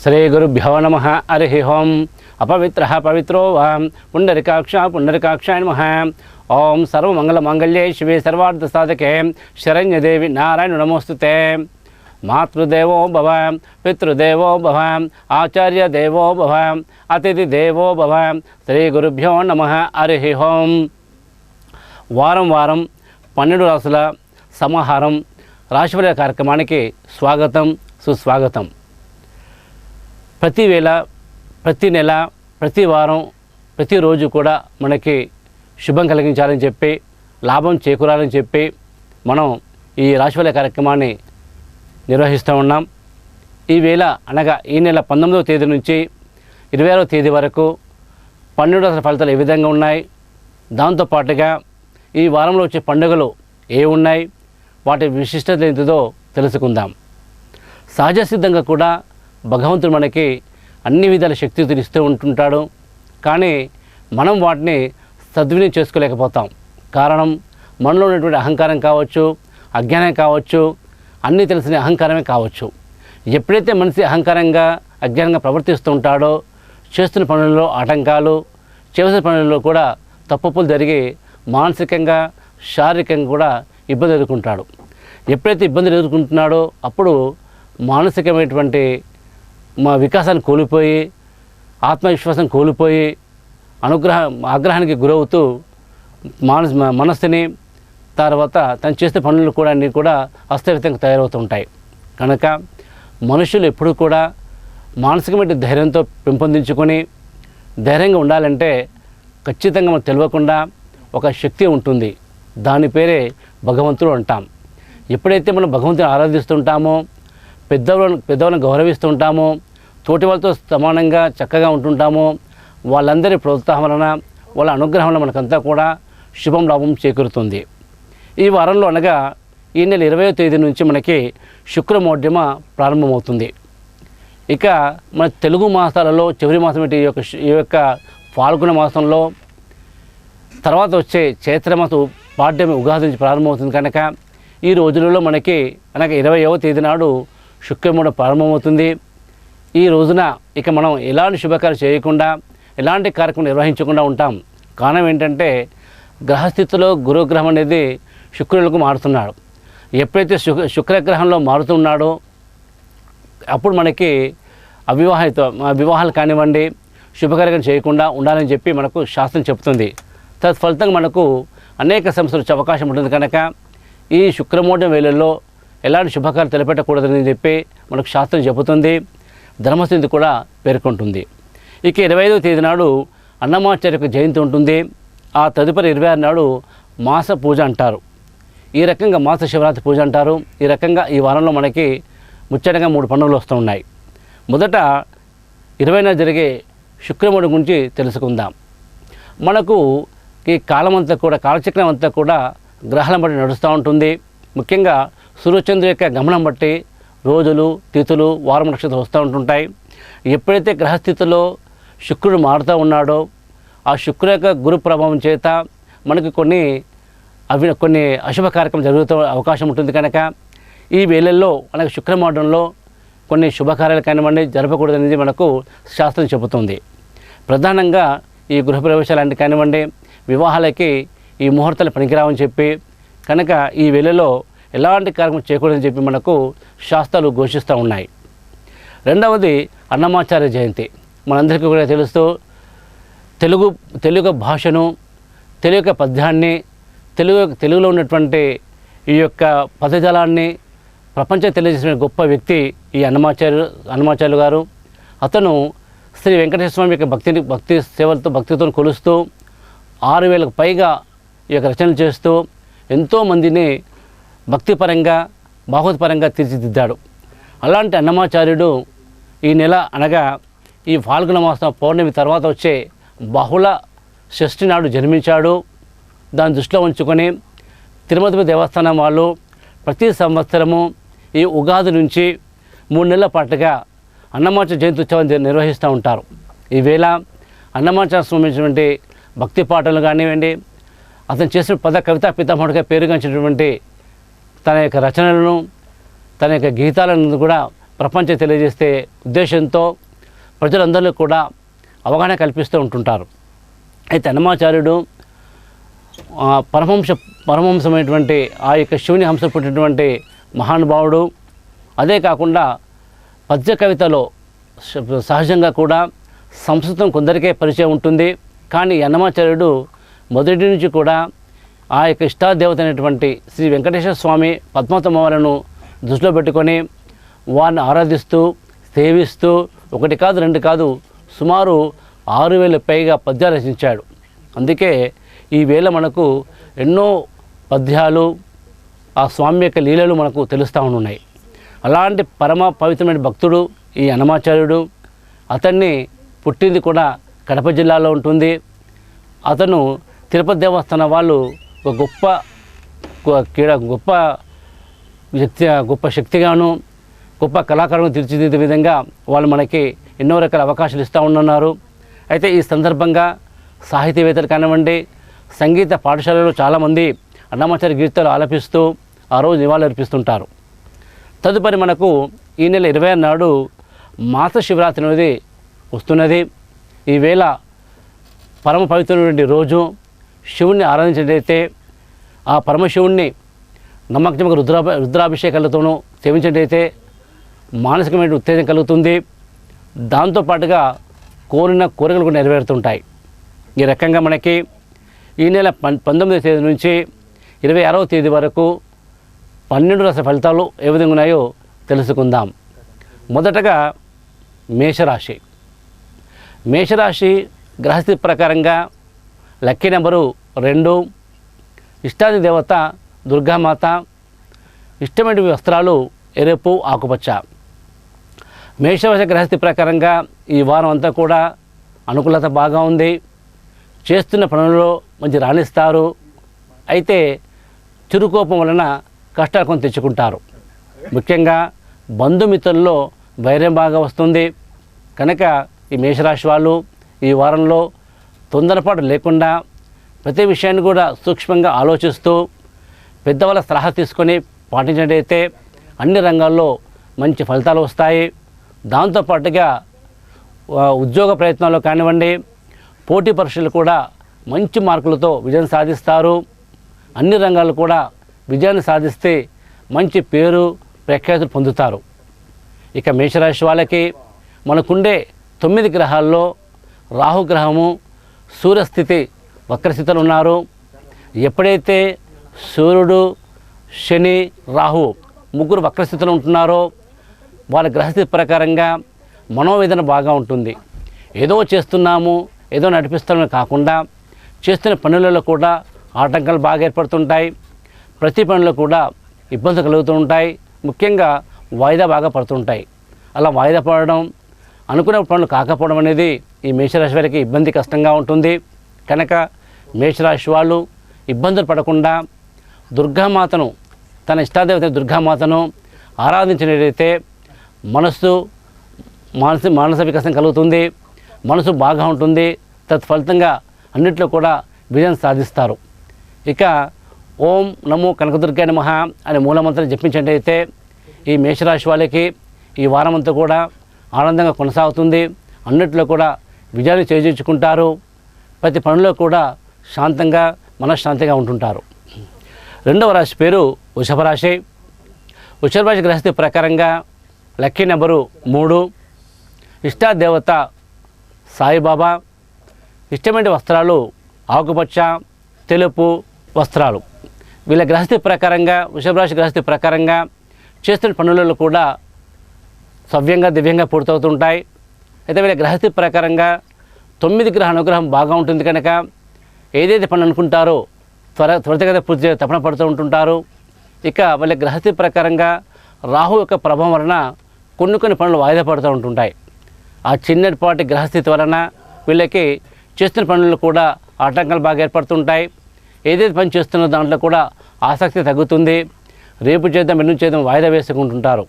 శ్రీ గురుభ్యో నమః. హరి ఓం. అపవిత్రః పవిత్రో వా పుండరీకాక్షాయ నమః. ఓం సర్వమంగళమాంగళ్యే శివే సర్వార్థసాధకే శరణ్యదేవి నారాయణ నమోస్తుతే. మాతృదేవో భవ, పితృదేవో భవ, ఆచార్యదేవో భవ, అతిథిదేవో భవ. శ్రీ గురుభ్యో నమః. హరి ఓం. వారం 12 రాసుల సమాహారం రాశిఫల కార్యక్రమానికి స్వాగతం, సుస్వాగతం. ప్రతి వేళ, ప్రతి నెల, ప్రతి వారం, ప్రతిరోజు కూడా మనకి శుభం కలిగించాలని చెప్పి, లాభం చేకూరాలని చెప్పి మనం ఈ రాశిఫల కార్యక్రమాన్ని నిర్వహిస్తూ ఉన్నాం. ఈ వేళ అనగా ఈ నెల 19వ తేదీ నుంచి 26వ తేదీ వరకు 12 రాశుల ఫలితాలు ఏ విధంగా ఉన్నాయి, దాంతోపాటుగా ఈ వారంలో వచ్చే పండుగలు ఏ ఉన్నాయి, వాటి విశిష్టత ఏంటిదో తెలుసుకుందాం. సహజ సిద్ధంగా కూడా భగవంతుడు మనకి అన్ని విధాల శక్తిని ఇస్తూ ఉంటుంటాడు. కానీ మనం వాటిని సద్వినియోగం చేసుకోలేకపోతాం. కారణం మనలో ఉన్నటువంటి అహంకారం కావచ్చు, అజ్ఞానం కావచ్చు, అన్నీ తెలిసిన అహంకారమే కావచ్చు. ఎప్పుడైతే మనిషి అహంకారంగా, అజ్ఞానంగా ప్రవర్తిస్తూ ఉంటాడో చేస్తున్న పనుల్లో ఆటంకాలు, చేసిన పనుల్లో కూడా తప్పులు జరిగి మానసికంగా, శారీరకంగా కూడా ఇబ్బంది ఎదుర్కొంటాడు. ఎప్పుడైతే ఇబ్బందులు ఎదుర్కొంటున్నాడో అప్పుడు మానసికమైనటువంటి వికాసాన్ని కోల్పోయి, ఆత్మవిశ్వాసం కోల్పోయి, ఆగ్రహానికి గురవుతూ మనస్సుని, తర్వాత తను చేసే పనులు కూడా అన్నీ కూడా అస్తవ్యస్తంగా తయారవుతుంటాయి. కనుక మనుషులు ఎప్పుడు కూడా మానసికమైన ధైర్యంతో పెంపొందించుకొని ధైర్యంగా ఉండాలంటే ఖచ్చితంగా మనకు తెలియకుండా ఒక శక్తి ఉంటుంది. దాని పేరే భగవంతుడు అంటాం. ఎప్పుడైతే మనం భగవంతుని ఆరాధిస్తుంటామో, పెద్దవాళ్ళని గౌరవిస్తుంటామో, తోటి వాళ్ళతో సమానంగా చక్కగా ఉంటుంటామో, వాళ్ళందరి ప్రోత్సాహం వలన, వాళ్ళ అనుగ్రహం వలన మనకంతా కూడా శుభం లాభం చేకూరుతుంది. ఈ వారంలో అనగా ఈ నెల 20వ తేదీ నుంచి మనకి శుక్రమౌఢ్యమ ప్రారంభమవుతుంది. ఇక మన తెలుగు మాసాలలో చివరి మాసం ఈ యొక్క ఫాల్గుణ మాసంలో తర్వాత వచ్చే చైత్రమాసం పాడ్యమి ఉగాది నుంచి ప్రారంభమవుతుంది. కనుక ఈ రోజులలో మనకి అనగా 20వ తేదీ నాడు శుక్రమౌఢ్యం ప్రారంభమవుతుంది. ఈ రోజున ఇక మనం ఎలాంటి శుభకార్యం చేయకుండా, ఎలాంటి కార్యక్రమం నిర్వహించకుండా ఉంటాం. కారణం ఏంటంటే గ్రహస్థితిలో గురుగ్రహం అనేది శుక్రులకు మారుతున్నాడు. ఎప్పుడైతే శుక్రగ్రహంలో మారుతున్నాడో అప్పుడు మనకి వివాహాలు కానివ్వండి, శుభకార్యం చేయకుండా ఉండాలని చెప్పి మనకు శాస్త్రం చెప్తుంది. తత్ఫలితంగా మనకు అనేక సమస్యలు వచ్చే అవకాశం ఉంటుంది. కనుక ఈ శుక్రమౌఢ్యం వేళల్లో ఎలాంటి శుభకార్యం తలపెట్టకూడదని చెప్పి మనకు శాస్త్రం చెబుతుంది. ధర్మస్థితి కూడా పేర్కొంటుంది. ఇక 25వ తేదీ నాడు అన్నమాచార్య జయంతి ఉంటుంది. ఆ తదుపరి 26 నాడు మాస పూజ అంటారు. ఈ రకంగా మాస శివరాత్రి పూజ అంటారు. ఈ రకంగా ఈ వారంలో మనకి ముచ్చటగా 3 పండుగలు వస్తూ ఉన్నాయి. మొదట 20న జరిగే శుక్రమౌఢ్యం గురించి తెలుసుకుందాం. మనకు ఈ కాలమంతా కూడా, కాలచక్రం అంతా కూడా గ్రహాలను బట్టి నడుస్తూ ఉంటుంది. ముఖ్యంగా సూర్యచంద్రుడి యొక్క గమనం బట్టి రోజులు, తిథులు, వారం, నక్షత్రాలు వస్తూ ఉంటుంటాయి. ఎప్పుడైతే గ్రహస్థితిలో శుక్రుడు మారుతూ ఉన్నాడో ఆ శుక్రుడు యొక్క గురు ప్రభావం చేత మనకి కొన్ని అశుభ కార్యక్రమాలు జరుగుతూ అవకాశం ఉంటుంది. కనుక ఈ వేళల్లో మనకు శుక్రమౌఢ్యంలో కొన్ని శుభకార్యాలు కానివ్వండి జరపకూడదనేది మనకు శాస్త్రం చెబుతుంది. ప్రధానంగా ఈ గృహప్రవేశాలు లాంటివి కానివ్వండి, వివాహాలకి ఈ ముహూర్తాలు పనికిరావని చెప్పి, కనుక ఈ వేళలో ఎలాంటి కార్యక్రమం చేయకూడదని చెప్పి మనకు శాస్త్రాలు ఘోషిస్తూ ఉన్నాయి. రెండవది అన్నమాచార్య జయంతి. మనందరికీ కూడా తెలుస్తూ తెలుగు భాషను, తెలుగు పద్యాన్ని, తెలుగులో ఉన్నటువంటి ఈ యొక్క పదజాలాన్ని ప్రపంచం తెలియజేసిన గొప్ప వ్యక్తి ఈ అన్నమాచార్యులు గారు. అతను శ్రీ వెంకటేశ్వర స్వామి యొక్క భక్తి సేవలతో, భక్తితో కొలుస్తూ 6000కు పైగా ఈ యొక్క రచనలు చేస్తూ ఎంతోమందిని భక్తిపరంగా, భాగవతపరంగా తీర్చిదిద్దాడు. అలాంటి అన్నమాచార్యుడు ఈ నెల అనగా ఈ ఫాల్గుణ మాసం పౌర్ణమి తర్వాత వచ్చే బహుళ షష్ఠి నాడు జన్మించాడు. దాన్ని దృష్టిలో ఉంచుకొని తిరుమతి దేవస్థానం వాళ్ళు ప్రతి సంవత్సరము ఈ ఉగాది నుంచి 3 నెలల పాటుగా అన్నమాచార్య జయంతి ఉత్సవాన్ని నిర్వహిస్తూ ఉంటారు. ఈవేళ అన్నమాచార్య సంబంధించినటువంటి భక్తి పాటలు కానివ్వండి, అతను చేసిన కవితా పితామహుడిగా పేరుగాంచినటువంటి తన యొక్క రచనలను, తన యొక్క గీతాలను కూడా ప్రపంచం తెలియజేసే ఉద్దేశంతో ప్రజలందరిలో కూడా అవగాహన కల్పిస్తూ ఉంటుంటారు. అయితే అన్నమాచార్యుడు పరమహంసమైనటువంటి ఆ యొక్క శివుని హంస పుట్టినటువంటి మహానుభావుడు. అదే కాకుండా పద్య కవితలో సహజంగా కూడా సంస్కృతం కొందరికే పరిచయం ఉంటుంది. కానీ అన్నమాచార్యుడు మొదటి నుంచి కూడా ఆ యొక్క ఇష్టాదేవత అయినటువంటి శ్రీ వెంకటేశ్వర స్వామి పద్మావతమ్మవారిని దృష్టిలో పెట్టుకొని వారిని ఆరాధిస్తూ సేవిస్తూ ఒకటి కాదు రెండు కాదు సుమారు 6,000 పైగా పద్యాలు రచించాడు. అందుకే ఈ వేళ మనకు ఎన్నో పద్యాలు ఆ స్వామి యొక్క లీలలు మనకు తెలుస్తూ ఉన్నాయి. అలాంటి పరమ పవిత్రమైన భక్తుడు ఈ అన్నమాచార్యుడు. అతన్ని పుట్టింది కూడా కడప జిల్లాలో ఉంటుంది. అతను తిరుపతి దేవస్థానం వాళ్ళు ఒక గొప్ప శక్తిగాను గొప్ప కళాకారులను తీర్చిదిద్దే విధంగా వాళ్ళు మనకి ఎన్నో రకాల అవకాశాలు ఇస్తూ ఉన్నారు. అయితే ఈ సందర్భంగా సాహితీవేత్తలు కానివ్వండి, సంగీత పాఠశాలలో చాలామంది అన్నమాచార్య గీతాలు ఆలపిస్తూ ఆ రోజు నివాళులు అర్పిస్తుంటారు. తదుపరి మనకు ఈ నెల 26 నాడు మాస శివరాత్రి అనేది వస్తున్నది. ఈవేళ పరమ పవిత్రమైనటువంటి రోజు. శివుణ్ణి ఆరాధించినట్లయితే ఆ పరమశివుణ్ణి నమ్మకంగా రుద్రాభిషేకాలతోనూ సేవించినట్లయితే మానసికమైన ఉత్తేజం కలుగుతుంది. దాంతోపాటుగా కోరిన కోరికలు కూడా నెరవేరుతుంటాయి. ఈ రకంగా మనకి ఈ నెల 19వ తేదీ నుంచి 26వ తేదీ వరకు 12 రాశి ఫలితాలు ఏ విధంగా ఉన్నాయో తెలుసుకుందాం. మొదటగా మేషరాశి. మేషరాశి గ్రహస్థితి ప్రకారంగా లక్కీ నెంబరు 2, ఇష్టాది దేవత దుర్గామాత, ఇష్టమైన వస్త్రాలు ఎరుపు ఆకుపచ్చ. మేషరాశి గ్రహస్థితి ప్రకారంగా ఈ వారం అంతా కూడా అనుకూలత బాగా ఉంది. చేస్తున్న పనుల్లో మంచి రాణిస్తారు. అయితే చురుకోపం వలన కష్టాలు కొంత తెచ్చుకుంటారు. ముఖ్యంగా బంధుమిత్రుల్లో వైర్యం బాగా వస్తుంది. కనుక ఈ మేషరాశి వాళ్ళు ఈ వారంలో తొందరపాటు లేకుండా ప్రతి విషయాన్ని కూడా సూక్ష్మంగా ఆలోచిస్తూ పెద్దవాళ్ళ సలహా తీసుకొని పాటించినట్టయితే అన్ని రంగాల్లో మంచి ఫలితాలు వస్తాయి. దాంతోపాటుగా ఉద్యోగ ప్రయత్నాల్లో కానివ్వండి, పోటీ పరీక్షలు కూడా మంచి మార్కులతో విజయం సాధిస్తారు. అన్ని రంగాలు కూడా విజయాన్ని సాధిస్తే మంచి పేరు ప్రఖ్యాతులు పొందుతారు. ఇక మేషరాశి వాళ్ళకి మనకుండే 9 గ్రహాల్లో రాహుగ్రహము సూర్యస్థితి వక్రస్థితులు ఉన్నారు. ఎప్పుడైతే సూర్యుడు, శని, రాహు ముగ్గురు వక్రస్థితులు ఉంటున్నారో వాళ్ళ గ్రహస్థితి ప్రకారంగా మనోవేదన బాగా ఉంటుంది. ఏదో చేస్తున్నాము, ఏదో నడిపిస్తామని కాకుండా చేస్తున్న పనులలో కూడా ఆటంకాలు బాగా ఏర్పడుతుంటాయి. ప్రతి పనుల్లో కూడా ఇబ్బందులు కలుగుతూ ఉంటాయి. ముఖ్యంగా వాయిదా బాగా పడుతుంటాయి. అలా వాయిదా పడడం, అనుకున్న పనులు కాకపోవడం అనేది ఈ మేషరాశి వారికి ఇబ్బంది కష్టంగా ఉంటుంది. కనుక మేషరాశి వాళ్ళు ఇబ్బందులు పడకుండా దుర్గామాతను, తన ఇష్టాదేవత దుర్గామాతను ఆరాధించినట్లయితే మానస వికాసం కలుగుతుంది. మనసు బాగా ఉంటుంది. తత్ఫలితంగా అన్నింటిలో కూడా విజయం సాధిస్తారు. ఇక ఓం నమో కనకదుర్గాయ నమః అనే మూలమంత్రం జపించినట్లయితే ఈ మేషరాశి వాళ్ళకి ఈ వారం అంతా కూడా ఆనందంగా కొనసాగుతుంది. అన్నింటిలో కూడా విజయాన్ని చేజించుకుంటారు. ప్రతి పనిలో కూడా శాంతంగా మనశ్శాంతిగా ఉంటుంటారు. 2వ రాశి పేరు వృషభ రాశి. వృషభ రాశి గ్రహస్థితి ప్రకారంగా లక్కీ నెంబరు 3, ఇష్టాదేవత సాయిబాబా, ఇష్టమైన వస్త్రాలు ఆకుపచ్చ, తెలుపు వస్త్రాలు. వీళ్ళ గ్రహస్థితి ప్రకారంగా వృషభ రాశి గ్రహస్థితి ప్రకారంగా చేస్తున్న పనులలో కూడా సవ్యంగా దివ్యంగా పూర్తవుతుంటాయి. అయితే వీళ్ళ గ్రహస్థితి ప్రకారంగా 9 గ్రహ అనుగ్రహం బాగా ఉంటుంది. కనుక ఏదైతే పని అనుకుంటారో త్వరితగతిన పూర్తి చేయ తపన పడుతూ ఉంటుంటారు. ఇక వీళ్ళ గ్రహస్థితి ప్రకారంగా రాహు యొక్క ప్రభావం వలన కొన్ని పనులు వాయిదా పడుతూ ఉంటుంటాయి. ఆ చిన్నపాటి గ్రహస్థితి వలన వీళ్ళకి చేస్తున్న పనులు కూడా ఆటంకాలు బాగా ఏర్పడుతుంటాయి. ఏదైతే పని చేస్తున్న దాంట్లో కూడా ఆసక్తి తగ్గుతుంది. రేపు చేద్దాం, ఎన్ను చేద్దాం వాయిదా వేసుకుంటుంటారు.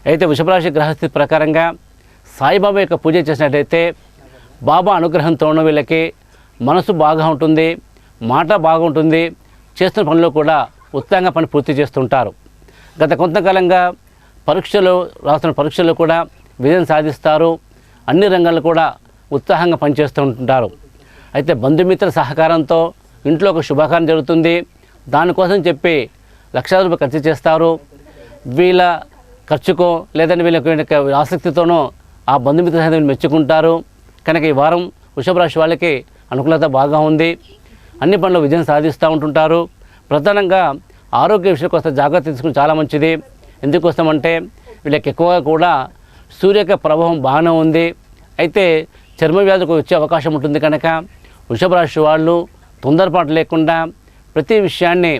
అయితే వృషభరాశి గ్రహస్థితి ప్రకారంగా సాయిబాబా యొక్క పూజ చేసినట్టయితే బాబా అనుగ్రహంతోనూ వీళ్ళకి మనసు బాగా ఉంటుంది, మాట బాగుంటుంది. చేస్తున్న పనిలో కూడా ఉత్సాహంగా పని పూర్తి చేస్తుంటారు. గత కొంతకాలంగా రాస్తున్న పరీక్షల్లో కూడా విజయం సాధిస్తారు. అన్ని రంగాల్లో కూడా ఉత్సాహంగా పనిచేస్తూ ఉంటుంటారు. అయితే బంధుమిత్రుల సహకారంతో ఇంట్లో ఒక శుభకార్యం జరుగుతుంది. దానికోసం చెప్పి లక్షల రూపాయలు ఖర్చు చేస్తారు. వీళ్ళ ఖర్చుకో లేదంటే వీళ్ళకి ఆసక్తితోనో ఆ బంధుమిత్రుల సైతం మెచ్చుకుంటారు. కనుక ఈ వారం వృషభ రాశి వాళ్ళకి అనుకూలత బాగా ఉంది. అన్ని పనులు విజయం సాధిస్తూ ఉంటుంటారు. ప్రధానంగా ఆరోగ్య విషయానికి వస్తే జాగ్రత్త తీసుకుని చాలా మంచిది. ఎందుకోసమంటే వీళ్ళకి ఎక్కువగా కూడా సూర్యక ప్రభావం బాగానే ఉంది. అయితే చర్మ వ్యాధులకు వచ్చే అవకాశం ఉంటుంది. కనుక వృషభ రాశి వాళ్ళు తొందరపాటు లేకుండా ప్రతి విషయాన్ని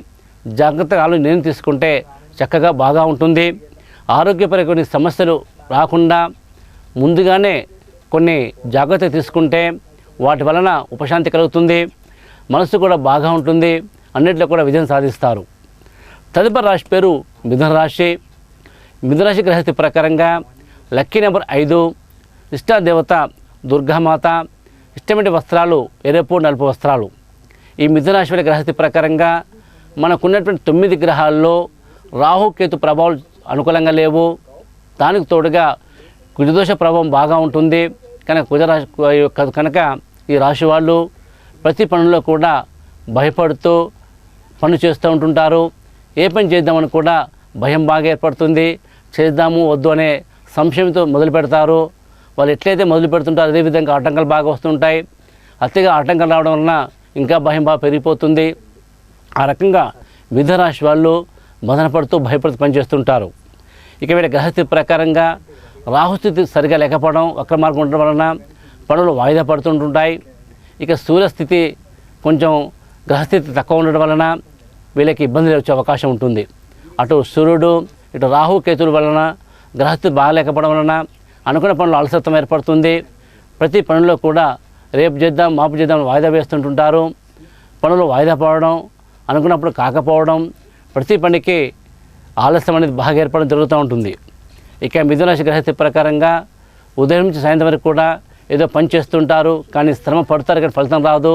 జాగ్రత్తగా నిర్ణయం తీసుకుంటే చక్కగా బాగా ఉంటుంది. ఆరోగ్యపరమైన కొన్ని సమస్యలు రాకుండా ముందుగానే కొన్ని జాగ్రత్తలు తీసుకుంటే వాటి వలన ఉపశాంతి కలుగుతుంది. మనసు కూడా బాగా ఉంటుంది. అన్నింటిలో కూడా విజయం సాధిస్తారు. తదుపరి రాశి పేరు మిథున రాశి. మిథున రాశి గ్రహస్థితి ప్రకారంగా లక్కీ నెంబర్ 5, ఇష్టాదేవత దుర్గామాత, ఇష్టమైన వస్త్రాలు ఎరుపు నలుపు వస్త్రాలు. ఈ మిథున రాశి వారి గ్రహస్థితి ప్రకారంగా మనకున్నటువంటి 9 గ్రహాల్లో రాహుకేతు ప్రభావాలు అనుకూలంగా లేవు. దానికి తోడుగా కుజదోష ప్రభావం బాగా ఉంటుంది. కనుక ఈ రాశి వాళ్ళు ప్రతి పనుల్లో కూడా భయపడుతూ పనులు చేస్తూ ఉంటుంటారు. ఏ పని చేద్దామని కూడా భయం బాగా ఏర్పడుతుంది. చేద్దాము వద్దు అనే సంశయంతో మొదలు పెడతారు. వాళ్ళు ఎట్లయితే మొదలు పెడుతుంటారో అదేవిధంగా ఆటంకాలు బాగా వస్తుంటాయి. అతిగా ఆటంకాలు రావడం వలన ఇంకా భయం బాగా పెరిగిపోతుంది. ఆ రకంగా మిథున రాశి వాళ్ళు మదనపడుతూ భయపడుతూ పనిచేస్తుంటారు. ఇక వీళ్ళ గ్రహస్థితి ప్రకారంగా రాహుస్థితి సరిగా లేకపోవడం, వక్ర మార్గం ఉండడం వలన పనులు వాయిదా పడుతుంటుంటాయి. ఇక సూర్యస్థితి కొంచెం గ్రహస్థితి తక్కువ ఉండడం వలన వీళ్ళకి ఇబ్బందులు వచ్చే అవకాశం ఉంటుంది. అటు సూర్యుడు ఇటు రాహు కేతుల వలన గ్రహస్థితి బాగాలేకపోవడం వలన అనుకున్న పనులు అలసత్వం ఏర్పడుతుంది. ప్రతి పనుల్లో కూడా రేపు చేద్దాం మాపు చేద్దాం వాయిదా వేస్తుంటుంటారు. పనులు వాయిదా పడడం, అనుకున్నప్పుడు కాకపోవడం, ప్రతి పనికి ఆలస్యం అనేది బాగా ఏర్పడడం జరుగుతూ ఉంటుంది. ఇక మిథున రాశి గ్రహస్థితి ప్రకారంగా ఉదయం నుంచి సాయంత్రం వరకు కూడా ఏదో పని చేస్తుంటారు. కానీ శ్రమ పడతారు కానీ ఫలితం రాదు.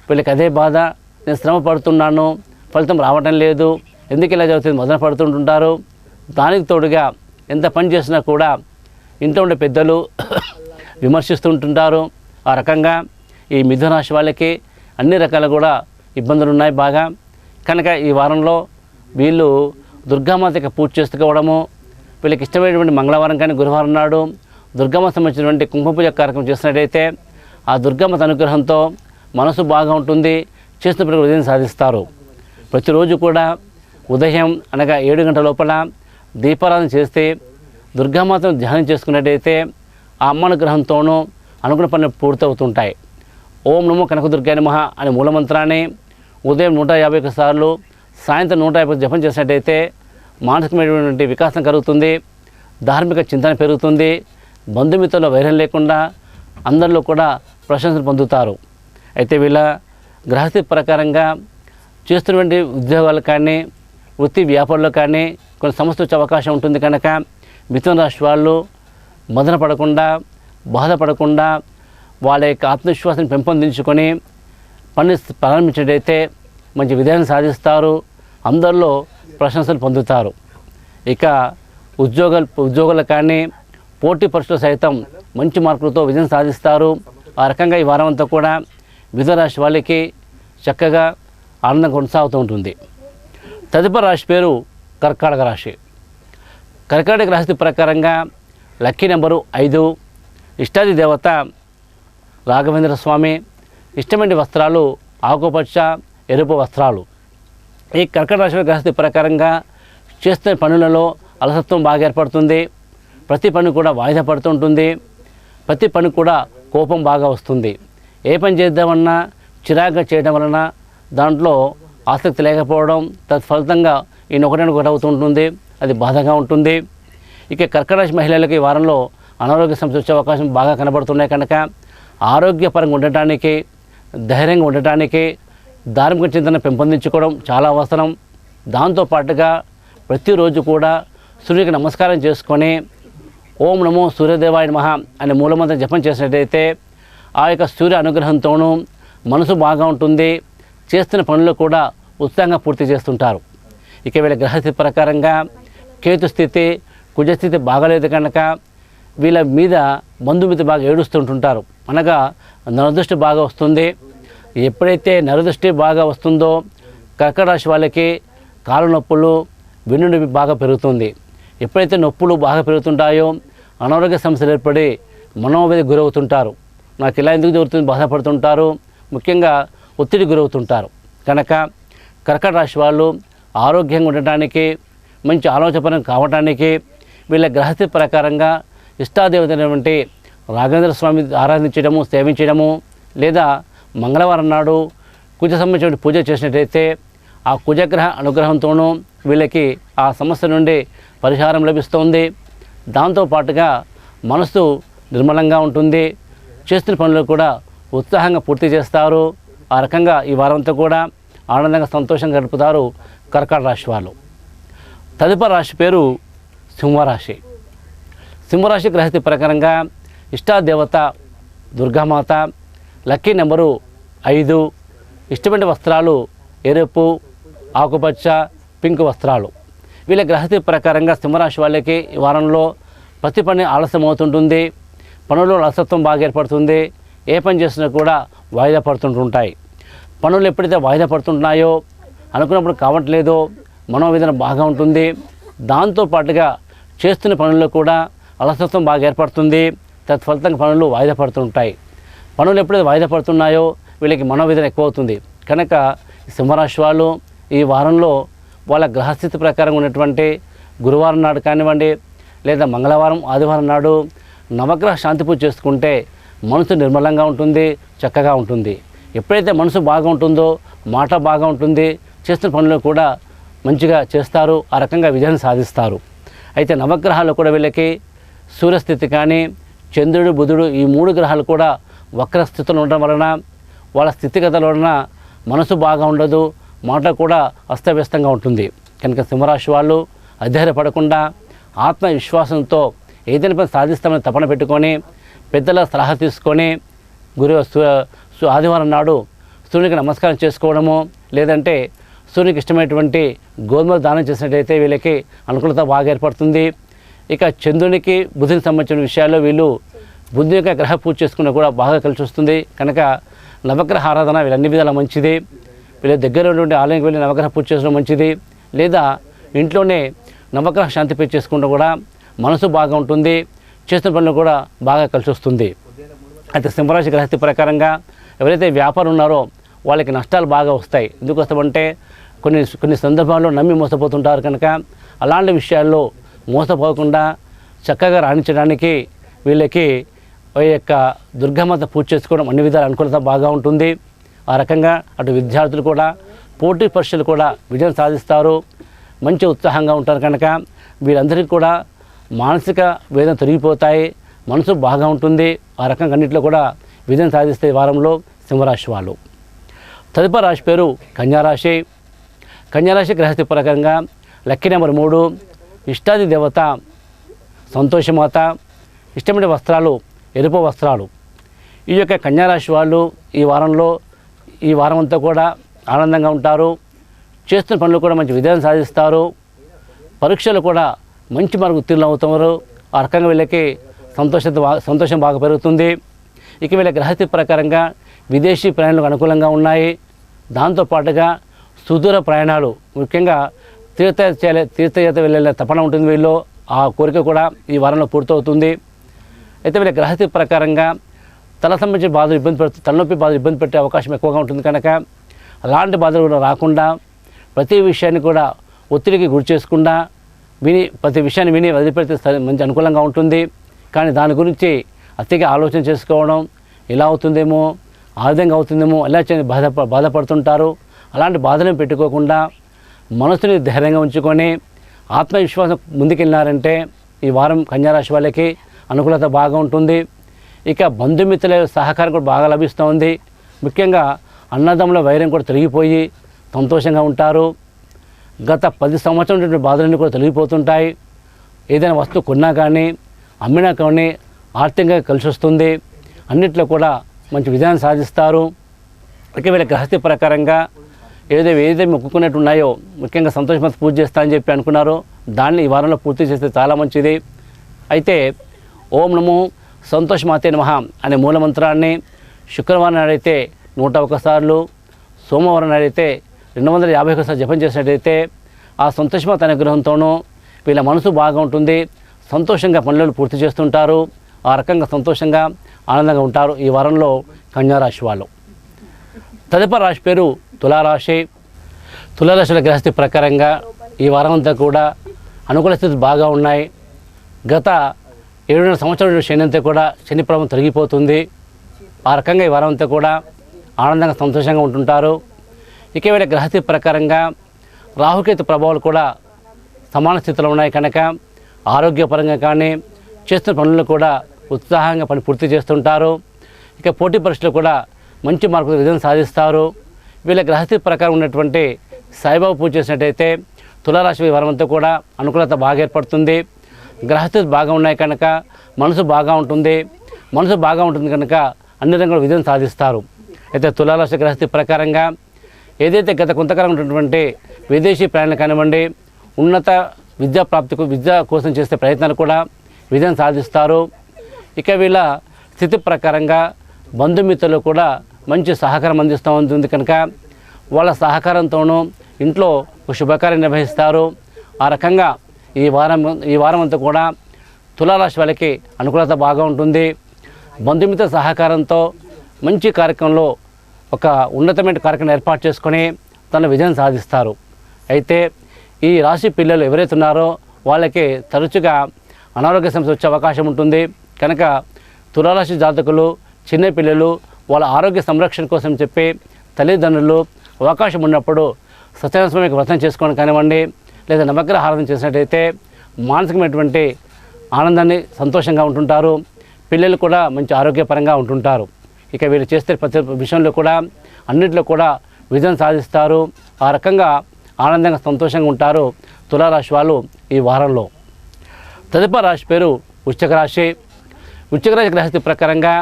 వీళ్ళకి అదే బాధ, నేను శ్రమ పడుతున్నాను ఫలితం రావటం లేదు, ఎందుకు ఇలా జరుగుతుంది మొదలు పడుతుంటుంటారు. దానికి తోడుగా ఎంత పని చేసినా కూడా ఇంట్లో ఉండే పెద్దలు విమర్శిస్తుంటుంటారు. ఆ రకంగా ఈ మిథున రాశి వాళ్ళకి అన్ని రకాల కూడా ఇబ్బందులు ఉన్నాయి బాగా. కనుక ఈ వారంలో వీళ్ళు దుర్గామాతకి పూజ చేసుకోవడము, వీళ్ళకి ఇష్టమైనటువంటి మంగళవారం కానీ గురువారం నాడు దుర్గామాత సంబంధించినటువంటి కుంకుమ పూజ కార్యక్రమం చేసినట్టయితే ఆ దుర్గామాత అనుగ్రహంతో మనసు బాగా ఉంటుంది. చేసినప్పుడు విజయం సాధిస్తారు. ప్రతిరోజు కూడా ఉదయం అనగా 7 గంటల లోపల దీపారాధన చేస్తే దుర్గామాతను ధ్యానం చేసుకున్నట్టయితే ఆ అమ్మ అనుగ్రహంతోనూ అనుకున్న పనులు పూర్తవుతుంటాయి. ఓం నమో కనకదుర్గాయ నమః అనే మూలమంత్రాన్ని ఉదయం 151 సార్లు సాయంత్రం 150 జపం చేసినట్టయితే మానసికమైనటువంటి వికాసం కలుగుతుంది. ధార్మిక చింతన పెరుగుతుంది. బంధుమిత్రుల వైరం లేకుండా అందరిలో కూడా ప్రశంసలు పొందుతారు. అయితే వీళ్ళ గ్రహస్థితి ప్రకారంగా చేస్తున్నటువంటి ఉద్యోగాలు కానీ వృత్తి వ్యాపారంలో కానీ కొన్ని సమస్యలు వచ్చే అవకాశం ఉంటుంది. కనుక మిథున రాశి వాళ్ళు మదన పడకుండా బాధపడకుండా వాళ్ళ యొక్క ఆత్మవిశ్వాసాన్ని పెంపొందించుకొని పని ప్రారంభించినట్టయితే మంచి విజయాన్ని సాధిస్తారు. అందరిలో ప్రశంసలు పొందుతారు. ఇక ఉద్యోగాలు కానీ పోటీ పరీక్షలు సైతం మంచి మార్కులతో విజయం సాధిస్తారు. ఆ రకంగా ఈ వారం అంతా కూడా మిథున రాశి వాళ్ళకి చక్కగా ఆనందం కొనసాగుతూ ఉంటుంది. తదుపరి రాశి పేరు కర్కాటక రాశి. కర్కాటక రాశి ప్రకారంగా లక్కీ నెంబరు 5, ఇష్టాది దేవత రాఘవేంద్ర స్వామి, ఇష్టమైన వస్త్రాలు ఆకుపచ్చ ఎరుపు వస్త్రాలు. ఈ కర్కాటక రాశి గ్రహస్థితి ప్రకారంగా చేస్తున్న పనులలో అలసత్వం బాగా ఏర్పడుతుంది. ప్రతి పని కూడా వాయిదా పడుతుంటుంది. ప్రతి పని కూడా కోపం బాగా వస్తుంది. ఏ పని చేద్దామన్నా చిరాగ్గా చేయడం వలన దాంట్లో ఆసక్తి లేకపోవడం, తత్ఫలితంగా ఈ ఒకటి అవుతుంటుంది. అది బాధగా ఉంటుంది. ఇక కర్కాటక రాశి మహిళలకి ఈ వారంలో అనారోగ్య సమస్యలు వచ్చే అవకాశం బాగా కనబడుతున్నాయి. కనుక ఆరోగ్యపరంగా ఉండటానికి, ధైర్యంగా ఉండటానికి ధార్మిక చింతన పెంపొందించుకోవడం చాలా అవసరం. దాంతోపాటుగా ప్రతిరోజు కూడా సూర్యుడికి నమస్కారం చేసుకొని ఓం నమో సూర్యదేవాయ నమః అనే మూలమంత్రం జపం చేసినట్టయితే ఆ యొక్క సూర్య అనుగ్రహంతోనూ మనసు బాగా ఉంటుంది. చేస్తున్న పనులు కూడా ఉత్సాహంగా పూర్తి చేస్తుంటారు. ఇక వీళ్ళ గ్రహస్థితి ప్రకారంగా కేతు స్థితి కుజస్థితి బాగలేదు కనుక వీళ్ళ మీద బంధుమిత్రులు బాగా ఏడుస్తుంటుంటారు. అనగా నరదృష్టి బాగా వస్తుంది. ఎప్పుడైతే నరదృష్టి బాగా వస్తుందో కర్కాటక రాశి వాళ్ళకి కాళ్ళ నొప్పులు, వెన్ను నొప్పి బాగా పెరుగుతుంది. ఎప్పుడైతే నొప్పులు బాగా పెరుగుతుంటాయో అనారోగ్య సమస్యలు ఏర్పడి మనోవేదనకు గురవుతుంటారు. నాకు ఇలా ఎందుకు జరుగుతుంది బాధపడుతుంటారు. ముఖ్యంగా ఒత్తిడి గురవుతుంటారు. కనుక కర్కాటక రాశి వాళ్ళు ఆరోగ్యంగా ఉండటానికి, మంచి ఆలోచనపరం కావడానికి వీళ్ళ గ్రహస్థితి ప్రకారంగా ఇష్టాదేవతైనటువంటి రాఘవేంద్ర స్వామి ఆరాధించడము, సేవించడము, లేదా మంగళవారం నాడు కుజ సంబంధించిన పూజ చేసినట్టయితే ఆ కుజగ్రహ అనుగ్రహంతోనూ వీళ్ళకి ఆ సమస్య నుండి పరిహారం లభిస్తుంది. దాంతోపాటుగా మనసు నిర్మలంగా ఉంటుంది. చేస్తున్న పనులు కూడా ఉత్సాహంగా పూర్తి చేస్తారు. ఆ రకంగా ఈ వారంతో కూడా ఆనందంగా సంతోషంగా గడుపుతారు కర్కాటక రాశి వాళ్ళు. తదుపరి రాశి పేరు సింహరాశి. సింహరాశి గ్రహస్థితి ప్రకారంగా ఇష్టాదేవత దుర్గామాత, లక్కీ నెంబరు 5, ఇష్టమైన వస్త్రాలు ఎరుపు, ఆకుపచ్చ, పింక్ వస్త్రాలు. వీళ్ళ గ్రహస్థితి ప్రకారంగా సింహరాశి వాళ్ళకి ఈ వారంలో ప్రతి పని ఆలస్యం అవుతుంటుంది. పనుల్లో అలసత్వం బాగా ఏర్పడుతుంది. ఏ పని చేసినా కూడా వాయిదా పడుతుంటుంటాయి. పనులు ఎప్పుడైతే వాయిదా పడుతుంటున్నాయో, అనుకున్నప్పుడు కావట్లేదో మనోవేదన బాగా ఉంటుంది. దాంతోపాటుగా చేస్తున్న పనుల్లో కూడా అలసత్వం బాగా ఏర్పడుతుంది. తత్ఫలితంగా పనులు వాయిదా పడుతుంటాయి. పనులు ఎప్పుడైతే వాయిదా పడుతున్నాయో వీళ్ళకి మనోవేదన ఎక్కువ అవుతుంది. కనుక సింహరాశి వాళ్ళు ఈ వారంలో వాళ్ళ గ్రహస్థితి ప్రకారం ఉన్నటువంటి గురువారం నాడు కానివ్వండి, లేదా మంగళవారం, ఆదివారం నాడు నవగ్రహ శాంతి పూజ చేసుకుంటే మనసు నిర్మలంగా ఉంటుంది, చక్కగా ఉంటుంది. ఎప్పుడైతే మనసు బాగా ఉంటుందో మాట బాగా ఉంటుంది, చేస్తున్న పనులు కూడా మంచిగా చేస్తారు. ఆ రకంగా విజయం సాధిస్తారు. అయితే నవగ్రహాలు కూడా వీళ్ళకి సూర్యస్థితి కానీ, చంద్రుడు, బుధుడు ఈ 3 గ్రహాలు కూడా వక్ర స్థితిలో ఉండడం వలన వాళ్ళ స్థితిగతుల వలన మనసు బాగా ఉండదు, మాట కూడా అస్తవ్యస్తంగా ఉంటుంది. కనుక సింహరాశి వాళ్ళు అధైర్యపడకుండా ఆత్మవిశ్వాసంతో ఏదైనా పని సాధిస్తామని తపన పెట్టుకొని పెద్దల సలహా తీసుకొని ఆదివారం నాడు సూర్యునికి నమస్కారం చేసుకోవడము, లేదంటే సూర్యునికి ఇష్టమైనటువంటి గోధుమలు దానం చేసినట్టయితే వీళ్ళకి అనుకూలత బాగా ఏర్పడుతుంది. ఇక చంద్రునికి, బుధునికి సంబంధించిన విషయాల్లో వీళ్ళు బుద్ధి యొక్క గ్రహ పూజ చేసుకున్న కూడా బాగా కలిసి వస్తుంది. కనుక నవగ్రహ ఆరాధన వీళ్ళన్ని విధాలా మంచిది. వీళ్ళ దగ్గర ఉన్నటువంటి ఆలయానికి వెళ్ళి నవగ్రహ పూజ చేసుకోవడం మంచిది. లేదా ఇంట్లోనే నవగ్రహ శాంతి పూజ చేసుకుంటూ కూడా మనసు బాగా ఉంటుంది, చేస్తున్న పనులు కూడా బాగా కలిసి వస్తుంది. అయితే సింహరాశి గ్రహస్థితి ప్రకారంగా ఎవరైతే వ్యాపారం ఉన్నారో వాళ్ళకి నష్టాలు బాగా వస్తాయి. ఎందుకు వస్తామంటే కొన్ని సందర్భాల్లో నమ్మి మోసపోతుంటారు. కనుక అలాంటి విషయాల్లో మోసపోకుండా చక్కగా రాణించడానికి వీళ్ళకి ఈ యొక్క దుర్గామాత పూజ చేసుకోవడం అన్ని విధాల అనుకూలత బాగా ఉంటుంది. ఆ రకంగా అటు విద్యార్థులు కూడా పోటీ పరీక్షలు కూడా విజయం సాధిస్తారు, మంచి ఉత్సాహంగా ఉంటారు. కనుక వీరందరికీ కూడా మానసిక వేదన తొలగిపోతాయి, మనసు బాగా ఉంటుంది. ఆ రకంగా అన్నింటిలో కూడా విజయం సాధిస్తే వారంలో సింహరాశి వాళ్ళు. తదుపరి రాశి పేరు కన్యారాశి. కన్యారాశి గ్రహస్థితి ప్రకారంగా లక్కీ నెంబర్ 3, ఇష్టాది దేవత సంతోషమాత, ఇష్టమైన వస్త్రాలు ఎరుపు వస్త్రాలు. ఈ యొక్క కన్యారాశి వాళ్ళు ఈ వారం అంతా కూడా ఆనందంగా ఉంటారు. చేస్తున్న పనులు కూడా మంచి విజయం సాధిస్తారు. పరీక్షలు కూడా మంచి మార్కు ఉత్తీర్ణులు అవుతారు. ఆ రకంగా వీళ్ళకి సంతోషం బాగా పెరుగుతుంది. ఇక వీళ్ళ గ్రహస్థితి ప్రకారంగా విదేశీ ప్రయాణాలకు అనుకూలంగా ఉన్నాయి. దాంతోపాటుగా సుదూర ప్రయాణాలు, ముఖ్యంగా తీర్థయాత్ర వెళ్ళే తపన ఉంటుంది వీళ్ళు. ఆ కోరిక కూడా ఈ వారంలో పూర్తవుతుంది. అయితే వీళ్ళ గ్రహస్థితి ప్రకారంగా తల సంబంధించిన బాధలు తలనొప్పి బాధలు ఇబ్బంది పెట్టే అవకాశం ఎక్కువగా ఉంటుంది. కనుక అలాంటి బాధలు కూడా రాకుండా ప్రతి విషయాన్ని కూడా ఒత్తిడికి గురి చేసుకుండా ప్రతి విషయాన్ని విని వదిలిపెడితే మంచి అనుకూలంగా ఉంటుంది. కానీ దాని గురించి అతిగా ఆలోచన చేసుకోవడం, ఇలా అవుతుందేమో, ఆ విధంగా అవుతుందేమో, ఇలా బాధపడుతుంటారు. అలాంటి బాధలను పెట్టుకోకుండా మనసుని ధైర్యంగా ఉంచుకొని ఆత్మవిశ్వాసం ముందుకెళ్ళినారంటే ఈ వారం కన్యారాశి వాళ్ళకి అనుకూలత బాగా ఉంటుంది. ఇక బంధుమిత్రుల సహకారం కూడా బాగా లభిస్తుంది. ముఖ్యంగా అన్నదమ్ముల వైరం కూడా తొలగిపోయి సంతోషంగా ఉంటారు. గత 10 సంవత్సరాల బాధలన్నీ కూడా తొలగిపోతుంటాయి. ఏదైనా వస్తువు కొన్నా కానీ అమ్మినా కానీ ఆర్థికంగా కలిసి వస్తుంది. అన్నిట్లో కూడా మంచి విజయాన్ని సాధిస్తారు. ఇక వీళ్ళ గ్రహస్థితి ప్రకారంగా ఏదైతే మొక్కుకున్నట్టు ఉన్నాయో, ముఖ్యంగా సంతోషమత పూజ చేస్తా అని చెప్పి అనుకున్నారో దాన్ని ఈ వారంలో పూర్తి చేస్తే చాలా మంచిది. అయితే ఓం నమో సంతోషమాతే నమః అనే మూలమంత్రాన్ని శుక్రవారం నాడైతే 101 సార్లు, సోమవారం నాడైతే 251 సార్లు జపం చేసినట్టయితే ఆ సంతోషమాత అనుగ్రహంతోనూ వీళ్ళ మనసు బాగా ఉంటుంది, సంతోషంగా పనులను పూర్తి చేస్తుంటారు, ఆ రకంగా సంతోషంగా ఆనందంగా ఉంటారు ఈ వారంలో కన్యారాశి వాళ్ళు. తదుపరి రాశి పేరు తులారాశి. తులారాశుల గ్రహస్థితి ప్రకారంగా ఈ వారం అంతా కూడా అనుకూల స్థితులు బాగా ఉన్నాయి. గత 7 సంవత్సరాల శని అంతా కూడా శని ప్రభావం తొలగిపోతుంది. ఆ రకంగా ఈ వారం అంతా కూడా ఆనందంగా సంతోషంగా ఉంటుంటారు. ఇక వీళ్ళ గ్రహస్థితి ప్రకారంగా రాహుకేతు ప్రభావాలు కూడా సమాన స్థితిలో ఉన్నాయి కనుక ఆరోగ్యపరంగా కానీ చేస్తున్న పనులు కూడా ఉత్సాహంగా పని పూర్తి చేస్తుంటారు. ఇక పోటీ పరీక్షలు కూడా మంచి మార్కులు విజయం సాధిస్తారు. వీళ్ళ గ్రహస్థితి ప్రకారం ఉన్నటువంటి సాయిబాబా పూజ చేసినట్టయితే తులారాశి వారం అంతా కూడా అనుకూలత బాగా ఏర్పడుతుంది. గ్రహస్థితి బాగా ఉన్నాయి కనుక మనసు బాగా ఉంటుంది. మనసు బాగా ఉంటుంది కనుక అన్ని రంగాల్లో విజయం సాధిస్తారు. అయితే తులారాశి గ్రహస్థితి ప్రకారంగా ఏదైతే గత కొంతకాలం ఉన్నటువంటి విదేశీ ప్రయాణాలు కానివ్వండి, ఉన్నత విద్య కోసం చేసే ప్రయత్నాలు కూడా విజయం సాధిస్తారు. ఇక వీళ్ళ స్థితి ప్రకారంగా బంధుమిత్రులు కూడా మంచి సహకారం అందిస్తూ ఉంటుంది కనుక వాళ్ళ సహకారంతోనూ ఇంట్లో ఒక శుభకార్యం నిర్వహిస్తారు. ఆ రకంగా ఈ వారం అంతా కూడా తులారాశి వాళ్ళకి అనుకూలత బాగా ఉంటుంది. బంధుమిత్ర సహకారంతో మంచి కార్యక్రమంలో ఒక ఉన్నతమైన కార్యక్రమం ఏర్పాటు చేసుకొని తన విజయం సాధిస్తారు. అయితే ఈ రాశి పిల్లలు ఎవరైతే ఉన్నారో వాళ్ళకి తరచుగా అనారోగ్య సమస్య వచ్చే అవకాశం ఉంటుంది కనుక తులారాశి జాతకులు, చిన్న పిల్లలు వాళ్ళ ఆరోగ్య సంరక్షణ కోసం చెప్పి తల్లిదండ్రులు అవకాశం ఉన్నప్పుడు సత్యనారాయణ స్వామికి వ్రతం చేసుకోవడం కానివ్వండి, లేదా నవగ్రహ ఆరాధన చేసినట్టయితే మానసికమైనటువంటి ఆనందాన్ని సంతోషంగా ఉంటుంటారు. పిల్లలు కూడా మంచి ఆరోగ్యపరంగా ఉంటుంటారు. ఇక వీళ్ళు చేస్తే ప్రతి విషయంలో కూడా అన్నింటిలో కూడా విజయం సాధిస్తారు. ఆ రకంగా ఆనందంగా సంతోషంగా ఉంటారు తులారాశి వాళ్ళు ఈ వారంలో. తదుపరి రాశి పేరు వృశ్చిక రాశి. వృశ్చిక రాశి గ్రహస్థితి ప్రకారంగా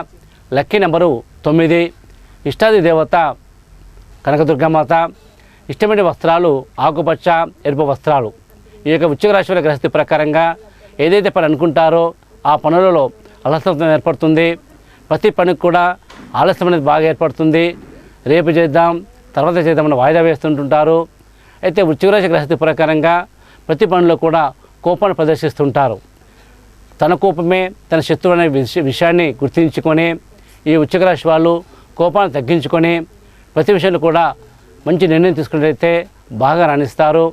లక్కీ నెంబరు 9. ఇష్టాది దేవత కనకదుర్గమాత. ఇష్టమైన వస్త్రాలు ఆకుపచ్చ, ఎరుపు వస్త్రాలు. ఈ యొక్క వృశ్చిక రాశి వారి గ్రహస్థితి ప్రకారంగా ఏదైతే పని అనుకుంటారో ఆ పనులలో అలసత్వం ఏర్పడుతుంది. ప్రతి పనికి కూడా ఆలస్యం అనేది బాగా ఏర్పడుతుంది. రేపు చేద్దాం, తర్వాత చేద్దామని వాయిదా వేస్తుంటుంటారు. అయితే వృశ్చిక రాశి గ్రహస్థితి ప్రకారంగా ప్రతి పనిలో కూడా కోపాన్ని ప్రదర్శిస్తుంటారు. తన కోపమే తన శత్రువు అనే విషయాన్ని గుర్తించుకొని ఈ వృశ్చిక రాశి వాళ్ళు కోపాన్ని తగ్గించుకొని ప్రతి విషయంలో కూడా మంచి నిర్ణయం తీసుకున్నట్లయితే బాగా రాణిస్తారు.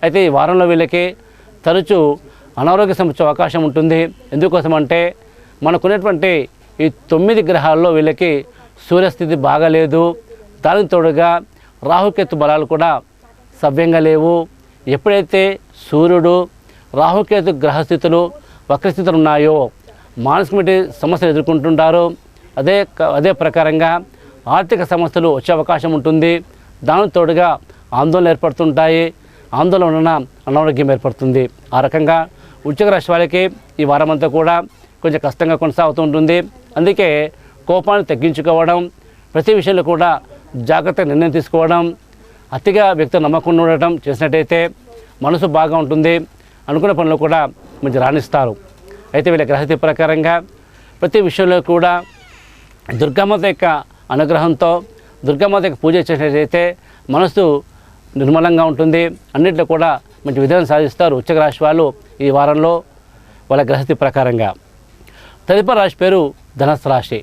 అయితే ఈ వారంలో వీళ్ళకి తరచూ అనారోగ్య సమస్య అవకాశం ఉంటుంది. ఎందుకోసం అంటే మనకున్నటువంటి ఈ 9 గ్రహాల్లో వీళ్ళకి సూర్యస్థితి బాగాలేదు. దానికి తోడుగా రాహుకేతు బలాలు కూడా సవ్యంగా లేవు. ఎప్పుడైతే సూర్యుడు రాహుకేతు గ్రహస్థితులు వక్రస్థితులు ఉన్నాయో మానసికమైన సమస్యలు ఎదుర్కొంటుంటారు. అదే ప్రకారంగా ఆర్థిక సమస్యలు వచ్చే అవకాశం ఉంటుంది. దానికి తోడుగా ఆందోళన ఏర్పడుతుంటాయి. ఆందోళన వలన అనారోగ్యం ఏర్పడుతుంది. ఆ రకంగా వృశ్చిక రాశి వాళ్ళకి ఈ వారం అంతా కూడా కొంచెం కష్టంగా కొనసాగుతూ ఉంటుంది. అందుకే కోపాన్ని తగ్గించుకోవడం, ప్రతి విషయంలో కూడా జాగ్రత్తగా నిర్ణయం తీసుకోవడం, అతిగా వ్యక్తి నమ్మకం ఉండటం చేసినట్టయితే మనసు బాగా ఉంటుంది. అనుకున్న పనులు కూడా మంచి రాణిస్తారు. అయితే వీళ్ళ గ్రహస్థితి ప్రకారంగా ప్రతి విషయంలో కూడా దుర్గామాత యొక్క అనుగ్రహంతో దుర్గామాత యొక్క పూజ చేసినట్టయితే మనసు నిర్మలంగా ఉంటుంది. అన్నింటిలో కూడా మంచి విజయం సాధిస్తారు వృశ్చిక రాశి వాళ్ళు ఈ వారంలో వాళ్ళ గ్రహస్థితి ప్రకారంగా. తదుపరి రాశి పేరు ధనుస్సు రాశి.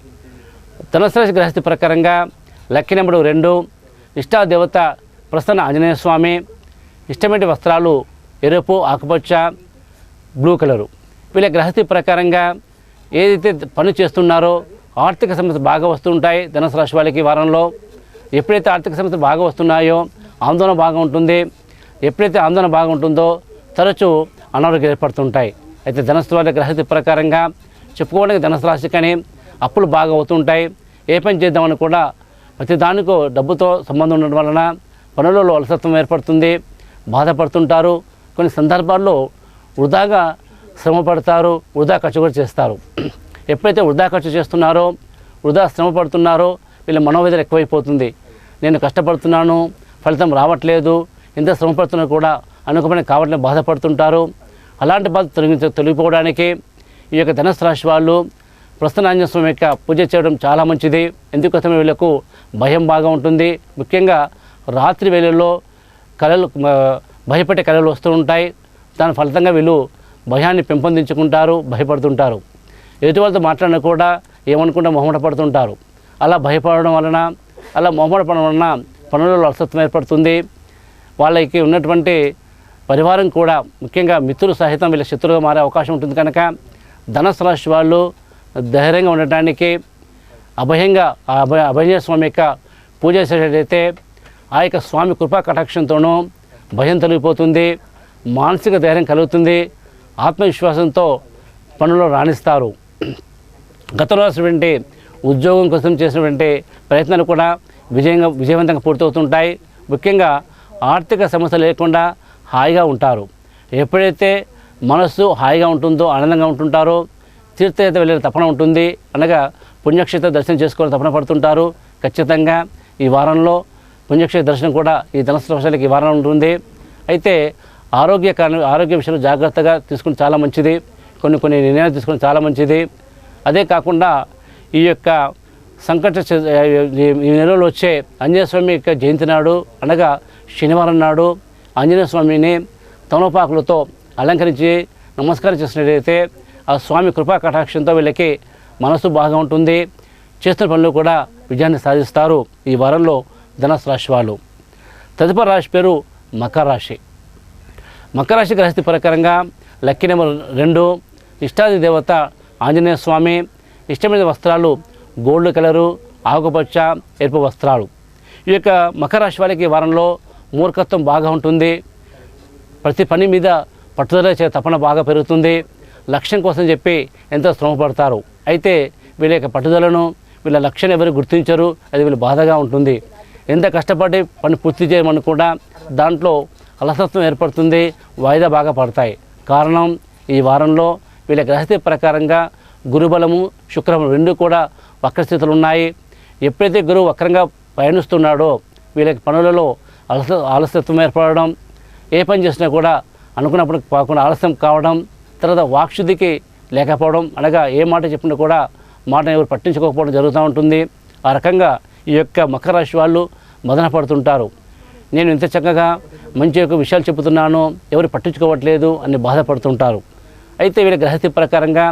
ధనుస్సు రాశి గ్రహస్థితి ప్రకారంగా లక్కీ నెంబరు 2. ఇష్టాదేవత ప్రసన్న ఆంజనేయ స్వామి. ఇష్టమైన వస్త్రాలు ఎరుపు, ఆకుపచ్చ, బ్లూ కలరు. వీళ్ళ గ్రహస్థితి ప్రకారంగా ఏదైతే పని చేస్తున్నారో ఆర్థిక సమస్యలు బాగా వస్తుంటాయి ధనుస్సు రాశి వాళ్ళకి వారంలో. ఎప్పుడైతే ఆర్థిక సమస్యలు బాగా వస్తున్నాయో ఆందోళన బాగా ఉంటుంది. ఎప్పుడైతే ఆందోళన బాగా ఉంటుందో తరచూ అనారోగ్యం ఏర్పడుతుంటాయి. అయితే ధనుస్సు వాళ్ళ గ్రహస్థితి ప్రకారంగా చెప్పుకోవడానికి ధనుస్సు రాశి కానీ అప్పులు బాగా అవుతుంటాయి. ఏ పని చేద్దామని కూడా ప్రతి దానికో డబ్బుతో సంబంధం ఉండడం వలన పనులలో అలసత్వం ఏర్పడుతుంది. బాధపడుతుంటారు. కొన్ని సందర్భాల్లో వృధాగా శ్రమ పడతారు, వృధా ఖర్చు కూడా చేస్తారు. ఎప్పుడైతే వృధా ఖర్చు చేస్తున్నారో, వృధా శ్రమ పడుతున్నారో వీళ్ళ మనోవేదన ఎక్కువైపోతుంది. నేను కష్టపడుతున్నాను, ఫలితం రావట్లేదు, ఎంత శ్రమ పడుతున్నా కూడా అనుకోమని కావట్లేదు, బాధపడుతుంటారు. అలాంటి బాధ తొలగిపోవడానికి ఈ యొక్క ధనుసు రాశి వాళ్ళు ప్రసన్న ఆంజనేయ స్వామి యొక్క పూజ చేయడం చాలా మంచిది. ఎందుకోసమే వీళ్ళకు భయం బాగా ఉంటుంది. ముఖ్యంగా రాత్రి వేళల్లో కళలు భయపెట్టే కళలు వస్తూ ఉంటాయి. దాని ఫలితంగా వీళ్ళు భయాన్ని పెంపొందించుకుంటారు, భయపడుతుంటారు. ఎదుటి వాళ్ళతో మాట్లాడినా కూడా ఏమనుకుంటా మొహమాట పడుతుంటారు. అలా భయపడడం వలన, అలా మొహమాట పడడం వలన పనులలో అలసత్వం ఏర్పడుతుంది. వాళ్ళకి ఉన్నటువంటి పరివారం కూడా, ముఖ్యంగా మిత్రులు సహితం వీళ్ళ శత్రువుగా మారే అవకాశం ఉంటుంది. కనుక ధనుసు రాశి వాళ్ళు ధైర్యంగా ఉండటానికి అభయంగా అభయ స్వామి యొక్క పూజ చేసేటైతే ఆ యొక్క స్వామి కృపా కటాక్షంతోనూ భయం తొలగిపోతుంది, మానసిక ధైర్యం కలుగుతుంది, ఆత్మవిశ్వాసంతో పనులు రాణిస్తారు. గతంలో వచ్చినటువంటి ఉద్యోగం కోసం చేసినటువంటి ప్రయత్నాలు కూడా విజయవంతంగా పూర్తవుతుంటాయి. ముఖ్యంగా ఆర్థిక సమస్య లేకుండా హాయిగా ఉంటారు. ఎప్పుడైతే మనస్సు హాయిగా ఉంటుందో, ఆనందంగా ఉంటుంటారో, తీర్థయాత్ర వెళ్ళే తపన ఉంటుంది. అనగా పుణ్యక్షేత్ర దర్శనం చేసుకోవాలని తపన పడుతుంటారు. ఖచ్చితంగా ఈ వారంలో పుణ్యక్షేత్ర దర్శనం కూడా ఈ ధనుసు రాశికి ఈ వారం ఉంటుంది. అయితే ఆరోగ్య విషయంలో జాగ్రత్తగా తీసుకుని చాలా మంచిది. కొన్ని నిర్ణయాలు తీసుకుని చాలా మంచిది. అదే కాకుండా ఈ యొక్క ఈ నెలలో వచ్చే ఆంజనేయ స్వామి యొక్క జయంతి నాడు, అనగా శనివారం నాడు ఆంజనేయ స్వామిని తమలపాకులతో అలంకరించి నమస్కారం చేసినట్లయితే ఆ స్వామి కృపా కటాక్షంతో వీళ్ళకి మనసు బాగా ఉంటుంది. చేస్తున్న పనులు కూడా విజయాన్ని సాధిస్తారు ఈ వారంలో ధనుసు రాశి వాళ్ళు. తదుపరి రాశి పేరు మకర రాశి. మకర రాశి గ్రహస్థితి ప్రకారంగా లక్కీ నెంబర్ 2, ఇష్టాది దేవత ఆంజనేయ స్వామి, ఇష్టమైన వస్త్రాలు గోల్డ్ కలరు, ఆకుపచ్చ, ఎరుపు వస్త్రాలు. ఈ యొక్క మకర రాశి వాళ్ళకి వారంలో మూర్ఖత్వం బాగా ఉంటుంది. ప్రతి పని మీద పట్టుదల తపన బాగా పెరుగుతుంది. లక్ష్యం కోసం చెప్పి ఎంతో శ్రమ పడతారు. అయితే వీళ్ళ యొక్క పట్టుదలను, వీళ్ళ లక్ష్యాన్ని ఎవరు గుర్తించరు. అది వీళ్ళు బాధగా ఉంటుంది. ఎంత కష్టపడి పని పూర్తి చేయమని కూడా దాంట్లో అలసత్వం ఏర్పడుతుంది, వాయిదా బాగా పడతాయి. కారణం ఈ వారంలో వీళ్ళ గ్రహస్థితి ప్రకారంగా గురుబలము, శుక్రము 2 కూడా వక్రస్థితులు ఉన్నాయి. ఎప్పుడైతే గురువు వక్రంగా పయనిస్తున్నాడో వీళ్ళకి పనులలో ఆలస్యత్వం ఏర్పడడం, ఏ పని చేసినా కూడా అనుకున్నప్పుడు కాకుండా ఆలస్యం కావడం, తర్వాత వాక్శుద్ధికి లేకపోవడం, అనగా ఏ మాట చెప్పినా కూడా మాట ఎవరు పట్టించుకోకపోవడం జరుగుతూ ఉంటుంది. ఆ రకంగా ఈ యొక్క మకర రాశి వాళ్ళు మదన పడుతుంటారు. నేను ఇంత చక్కగా మంచి యొక్క విషయాలు చెబుతున్నాను, ఎవరు పట్టించుకోవట్లేదు అని బాధపడుతుంటారు. అయితే వీళ్ళ గ్రహస్థితి ప్రకారంగా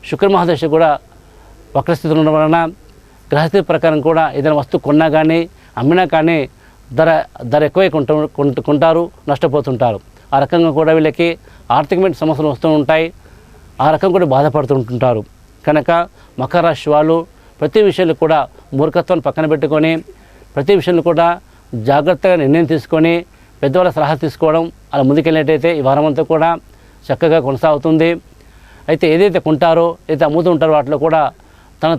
శుక్రమహాదశ కూడా వక్రస్థితిలో ఉండడం వలన గ్రహస్థితి ప్రకారం కూడా ఏదైనా వస్తువు కొన్నా కానీ అమ్మినా కానీ ధర ఎక్కువై కొంటారు, నష్టపోతుంటారు. ఆ రకంగా కూడా వీళ్ళకి ఆర్థికమైన సమస్యలు వస్తూ ఉంటాయి. ఆ రకంగా కూడా బాధపడుతుంటారు. కనుక మకర రాశి వాళ్ళు ప్రతి విషయంలో కూడా మూర్ఖత్వాన్ని పక్కన పెట్టుకొని, ప్రతి విషయంలో కూడా జాగ్రత్తగా నిర్ణయం తీసుకొని, పెద్దవాళ్ళ సలహా తీసుకోవడం, అలా ముందుకెళ్ళినట్టయితే ఈ వారం అంతా కూడా చక్కగా కొనసాగుతుంది. అయితే ఏదైతే కొంటారో, ఏదైతే అమ్ముతూ ఉంటారో వాటిలో కూడా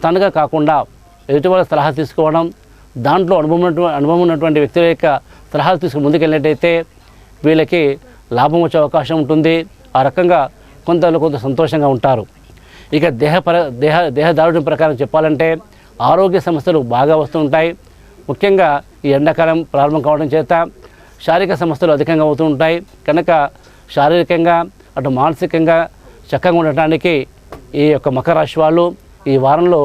తనగా కాకుండా ఎదుటి వాళ్ళ సలహా తీసుకోవడం, దాంట్లో అనుభవం ఉన్నటువంటి వ్యక్తుల యొక్క సలహాలు తీసుకుని ముందుకెళ్ళినట్టయితే వీళ్ళకి లాభం వచ్చే అవకాశం ఉంటుంది. ఆ రకంగా కొంత సంతోషంగా ఉంటారు. ఇక దేహదారుఢ్యం ప్రకారం చెప్పాలంటే ఆరోగ్య సమస్యలు బాగా వస్తూ ఉంటాయి. ముఖ్యంగా ఈ ఎండాకాలం ప్రారంభం కావడం చేత శారీరక సమస్యలు అధికంగా అవుతూ ఉంటాయి. కనుక శారీరకంగా అటు మానసికంగా చక్కగా ఉండటానికి ఈ యొక్క మకర రాశి వాళ్ళు ఈ వారంలో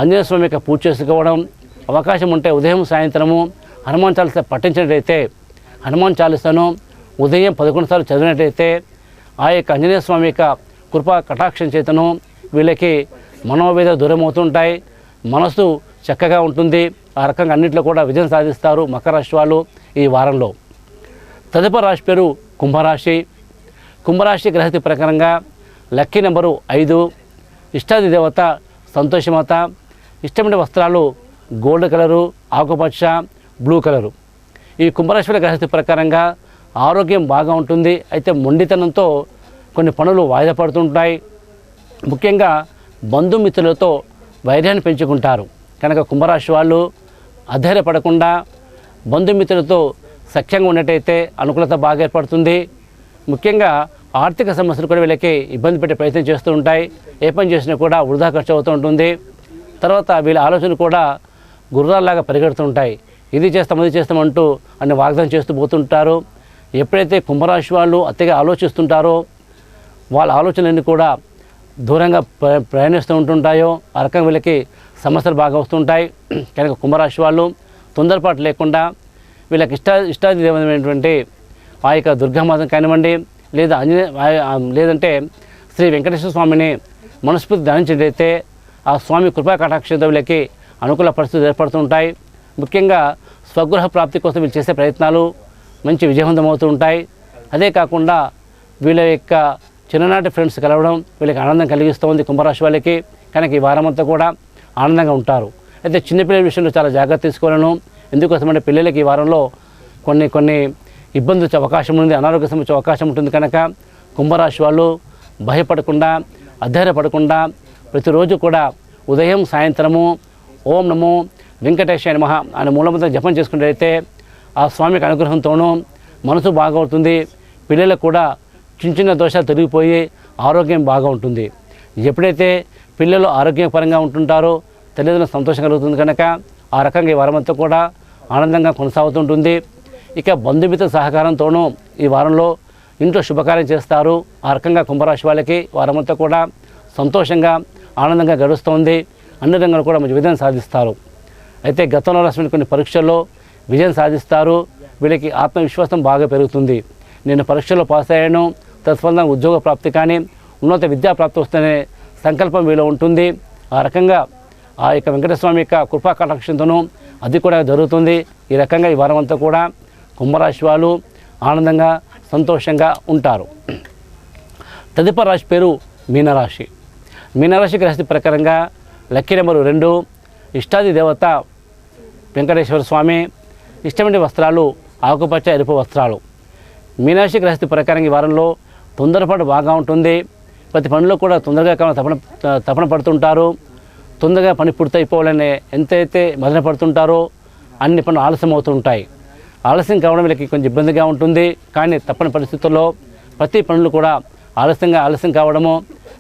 ఆంజనేయ స్వామి యొక్క పూజ చేసుకోవడం, అవకాశం ఉంటే ఉదయం సాయంత్రము హనుమాన్ చాలీసా పఠించినట్టయితే, హనుమాన్ చాలీసాను ఉదయం 11 సార్లు చదివినట్టయితే ఆ యొక్క ఆంజనేయ స్వామి యొక్క కృపా కటాక్షం చేతను వీళ్ళకి మనోవేద దూరం అవుతుంటాయి, మనసు చక్కగా ఉంటుంది. ఆ రకంగా అన్నింటిలో కూడా విజయం సాధిస్తారు మకర రాశి వాళ్ళు ఈ వారంలో. తదుపరి రాశి పేరు కుంభరాశి. కుంభరాశి గ్రహస్థితి ప్రకారంగా లక్కీ నెంబరు 5, ఇష్టాది దేవత సంతోషమాత, ఇష్టమైన వస్త్రాలు గోల్డ్ కలరు, ఆకుపచ్చ, బ్లూ కలరు. ఈ కుంభరాశి గ్రహస్థితి ప్రకారంగా ఆరోగ్యం బాగా ఉంటుంది. అయితే మొండితనంతో కొన్ని పనులు వాయిదా పడుతుంటాయి. ముఖ్యంగా బంధుమిత్రులతో వైర్యాన్ని పెంచుకుంటారు. కనుక కుంభరాశి వాళ్ళు అధైర్యపడకుండా బంధుమిత్రులతో సఖ్యంగా ఉన్నట్టయితే అనుకూలత బాగా ఏర్పడుతుంది. ముఖ్యంగా ఆర్థిక సమస్యలు కూడా వీళ్ళకి ఇబ్బంది పెట్టే ప్రయత్నం చేస్తూ ఉంటాయి. ఏ పని చేసినా కూడా వృధా ఖర్చు అవుతూ ఉంటుంది. తర్వాత వీళ్ళ ఆలోచనలు కూడా గుర్రాల్లాగా పరిగెడుతూ ఉంటాయి. ఇది చేస్తాం అది చేస్తామంటూ అన్ని వాగ్దానం చేస్తూ పోతుంటారు. ఎప్పుడైతే కుంభరాశి వాళ్ళు అతిగా ఆలోచిస్తుంటారో వాళ్ళ ఆలోచనలన్నీ కూడా దూరంగా ప్రయాణిస్తూ ఉంటుంటాయో ఆ రకంగా వీళ్ళకి సమస్యలు బాగా వస్తుంటాయి. కనుక కుంభరాశి వాళ్ళు తొందరపాటు లేకుండా వీళ్ళకి ఇష్టాది దేవమైనటువంటి ఆ యొక్క దుర్గామాతం కానివ్వండి, లేదా లేదంటే శ్రీ వెంకటేశ్వర స్వామిని మనస్ఫూర్తి ధ్యానించినట్లయితే ఆ స్వామి కృపా కటాక్షంతో వీళ్ళకి అనుకూల పరిస్థితులు ఏర్పడుతుంటాయి. ముఖ్యంగా స్వగృహ ప్రాప్తి కోసం వీళ్ళు చేసే ప్రయత్నాలు మంచి విజయవంతమవుతూ ఉంటాయి. అదే కాకుండా వీళ్ళ యొక్క చిన్ననాటి ఫ్రెండ్స్ కలవడం వీళ్ళకి ఆనందం కలిగిస్తుంది కుంభరాశి వాళ్ళకి. కనుక ఈ వారం అంతా కూడా ఆనందంగా ఉంటారు. అయితే చిన్నపిల్లల విషయంలో చాలా జాగ్రత్త తీసుకోవాలను. ఎందుకోసమంటే పిల్లలకి ఈ వారంలో కొన్ని ఇబ్బందులు వచ్చే అవకాశం ఉంది, అనారోగ్య సమస్య వచ్చే అవకాశం ఉంటుంది. కనుక కుంభరాశి వాళ్ళు భయపడకుండా అధైర్యపడకుండా ప్రతిరోజు కూడా ఉదయం సాయంత్రము ఓం నమో వెంకటేశాయ నమః అనే మూలమంత్రం జపం చేసుకున్నట్లయితే ఆ స్వామికి అనుగ్రహంతోనూ మనసు బాగా అవుతుంది. పిల్లలకు కూడా చిన్న దోషాలు తొలగిపోయి ఆరోగ్యం బాగా ఉంటుంది. ఎప్పుడైతే పిల్లలు ఆరోగ్యపరంగా ఉంటుంటారో తల్లిదండ్రులకు సంతోషం కలుగుతుంది. కనుక ఆ రకంగా ఈ వారమంతా కూడా ఆనందంగా కొనసాగుతుంటుంది. ఇక బంధుమిత్ర సహకారంతోనూ ఈ వారంలో ఇంట్లో శుభకార్యం చేస్తారు. ఆ రకంగా కుంభరాశి వాళ్ళకి వారమంతా కూడా సంతోషంగా ఆనందంగా గడుస్తుంది. అన్ని రంగాలు కూడా మంచి విజయం సాధిస్తారు. అయితే గతంలో రాసిన కొన్ని పరీక్షల్లో విజయం సాధిస్తారు. వీళ్ళకి ఆత్మవిశ్వాసం బాగా పెరుగుతుంది. నేను పరీక్షలో పాస్ అయ్యాను, తత్ఫలితంగా ఉద్యోగ ప్రాప్తి కానీ ఉన్నత విద్యా ప్రాప్తి వస్తేనే సంకల్పం వీళ్ళు ఉంటుంది. ఆ రకంగా ఆ యొక్క వెంకటస్వామి యొక్క కృపా కటాక్షంతోనూ అది కూడా జరుగుతుంది. ఈ రకంగా ఈ వారం అంతా కూడా కుంభరాశి వాళ్ళు ఆనందంగా సంతోషంగా ఉంటారు. తదుపరి రాశి పేరు మీనరాశి. మీనరాశి గ్రహస్థితి ప్రకారంగా లక్కీ నెంబరు 2, ఇష్టాది దేవత వెంకటేశ్వర స్వామి, ఇష్టమైన వస్త్రాలు ఆకుపచ్చ ఎరుపు వస్త్రాలు. మీనరాశి గ్రహస్థితి ప్రకారంగా ఈ వారంలో తొందరపాటు బాగా ఉంటుంది. ప్రతి పనిలో కూడా తొందరగా తపన పడుతుంటారు. తొందరగా పని పూర్తయిపోవాలని ఎంతైతే మదన పడుతుంటారో అన్ని పనులు ఆలస్యం అవుతుంటాయి. ఆలస్యం కావడం వీళ్ళకి కొంచెం ఇబ్బందిగా ఉంటుంది. కానీ తప్పని పరిస్థితుల్లో ప్రతి పనులు కూడా ఆలస్యం కావడము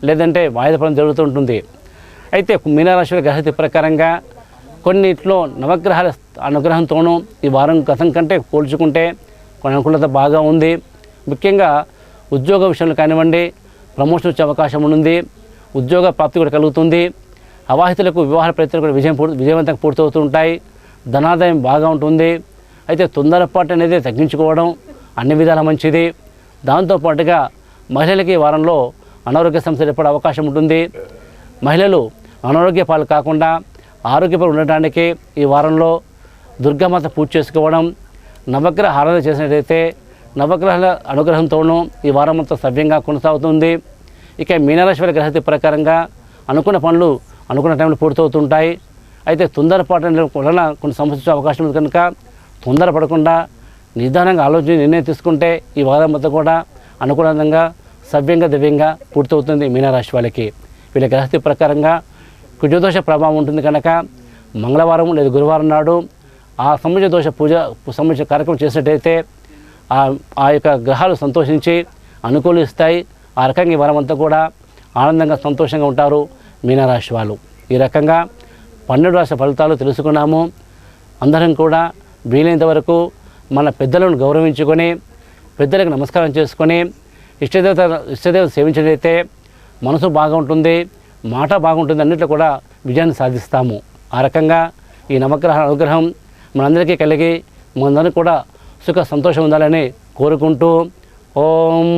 లేదంటే వాయిదా పనులు జరుగుతుంటుంది. అయితే మీనరాశి గ్రహస్థితి ప్రకారంగా కొన్నిట్లో నవగ్రహాల అనుగ్రహంతోనూ ఈ వారం గతం కంటే పోల్చుకుంటే కొన్ని అనుకూలత బాగా ఉంది. ముఖ్యంగా ఉద్యోగ విషయంలో కానివ్వండి ప్రమోషన్ వచ్చే అవకాశం ఉంది. ఉద్యోగ ప్రాప్తి కూడా కలుగుతుంది. అవాహితులకు వివాహ ప్రయత్నాలు కూడా విజయవంతంగా పూర్తవుతూ ఉంటాయి. ధనాదాయం బాగా ఉంటుంది. అయితే తొందరపాటు అనేది తగ్గించుకోవడం అన్ని విధాల మంచిది. దాంతోపాటుగా మహిళలకి ఈ వారంలో అనారోగ్య సమస్యలు ఏర్పడే అవకాశం ఉంటుంది. మహిళలు అనారోగ్య పాలు కాకుండా ఆరోగ్యపరం ఉండటానికి ఈ వారంలో దుర్గామాత పూజ చేసుకోవడం, నవగ్రహ ఆరాధన చేసినట్లయితే నవగ్రహాల అనుగ్రహంతోనూ ఈ వారం అంతా సవ్యంగా కొనసాగుతుంది. ఇక మీనరాశి వారి గ్రహస్థితి ప్రకారంగా అనుకున్న పనులు అనుకున్న టైంలో పూర్తవుతుంటాయి. అయితే తొందరపాటు వలన కొన్ని సమస్యలు అవకాశం ఉంది. కనుక తొందరపడకుండా నిదానంగా ఆలోచించి నిర్ణయం తీసుకుంటే ఈ వారం అంతా కూడా అనుకూలంగా సవ్యంగా దివ్యంగా పూర్తవుతుంది మీనరాశి వాళ్ళకి. వీళ్ళ గ్రహస్థితి ప్రకారంగా కుజదోష ప్రభావం ఉంటుంది. కనుక మంగళవారం లేదా గురువారం నాడు ఆ సముద్ర దోష పూజ సంబంధించిన కార్యక్రమం చేసినట్టయితే ఆ యొక్క గ్రహాలు సంతోషించి అనుకూలిస్తాయి. ఆ రకంగా ఈ వారం అంతా కూడా ఆనందంగా సంతోషంగా ఉంటారు మీనరాశి వాళ్ళు. ఈ రకంగా 12 రాశి ఫలితాలు తెలుసుకున్నాము. అందరం కూడా వీలైనంత వరకు మన పెద్దలను గౌరవించుకొని పెద్దలకు నమస్కారం చేసుకొని ఇష్టదేవత సేవించినట్లయితే మనసు బాగా ఉంటుంది, మాట బాగుంటుంది, అన్నిట్లో కూడా విజయాన్ని సాధిస్తాము. ఆ రకంగా ఈ నవగ్రహ అనుగ్రహం మనందరికీ కలిగి మనందరికీ కూడా సుఖ సంతోషం ఉండాలని కోరుకుంటూ ఓం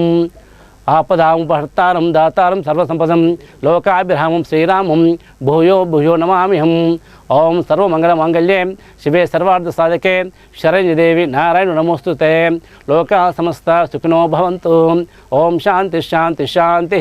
ఆపదాముపహర్తారం దాతారం సర్వసంపదం లోకాభిరామం శ్రీరామం భూయో భూయో నమామ్యహం. ఓం సర్వమంగళమాంగళ్యే శివే సర్వార్థ సాధకే శరణ్యదేవి నారాయణ నమోస్తుతే. లోకా సమస్త సుఖినో భవంతు. ఓం శాంతి శాంతి శాంతి.